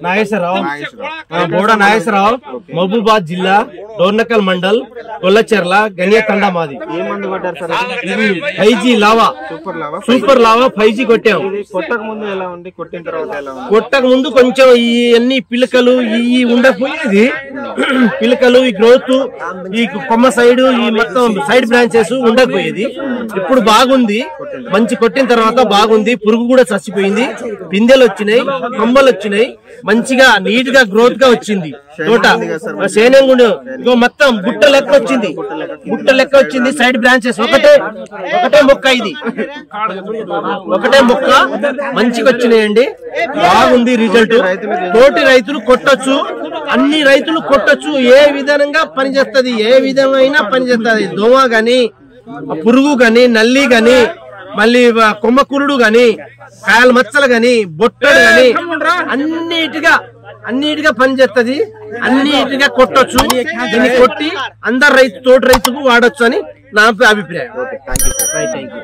నాగేశ్వరరావు, బోడా నాగేశ్వరరావు, మహబూబాద్ జిల్లా, డోర్నకల్ మండల్, కొల్లచెర్ల, గనియతండ మాది. ఏ మందు కొట్టారు సార్? ఇది 5G lava, super lava 5G కొట్టాం. కొట్టక ముందు ఎలా ఉంది, కొట్టిన తర్వాత ఎలా ఉంది? కొట్టక ముందు కొంచెం ఈ అన్ని పిలకలు ఈ ఉండకపోయేది, పిలకలు ఈ గ్రోత్ ఈ కొమ్మ సైడ్ ఈ మొత్తం సైడ్ బ్రాంచెస్ ఉండకపోయేది. ఇప్పుడు బాగుంది, మంచి కొట్టిన తర్వాత బాగుంది. పురుగు కూడా చచ్చిపోయింది, పిందెలు వచ్చినాయి, కొమ్మలు వచ్చినాయి, మంచిగా నీట్ గా గ్రోత్ గా వచ్చింది. తోట సేనంగుండు మొత్తం గుట్ట లెక్క వచ్చింది, గుట్ట లెక్క వచ్చింది. సైడ్ బ్రాంచెస్ ఒకటే మొక్క, ఇది ఒకటే మొక్క మంచిగా వచ్చినాయండి. బాగుంది రిజల్ట్. తోటి రైతులు కొట్టొచ్చు, అన్ని రైతులు కొట్టొచ్చు. ఏ విధంగా పనిచేస్తుంది, ఏ విధమైన పనిచేస్తుంది. దోమ గాని, పురుగు గాని, నల్లి గాని, మళ్ళీ కొమ్మకురుడు గాని, కాయల మచ్చలు గాని, బొట్టలు గాని అన్నిటిగా పనిచేస్తుంది. అన్నిటిగా కొట్టొచ్చు. దీన్ని కొట్టి అందరు తోటి రైతుకు వాడొచ్చు అని నా అభిప్రాయం. Thank you.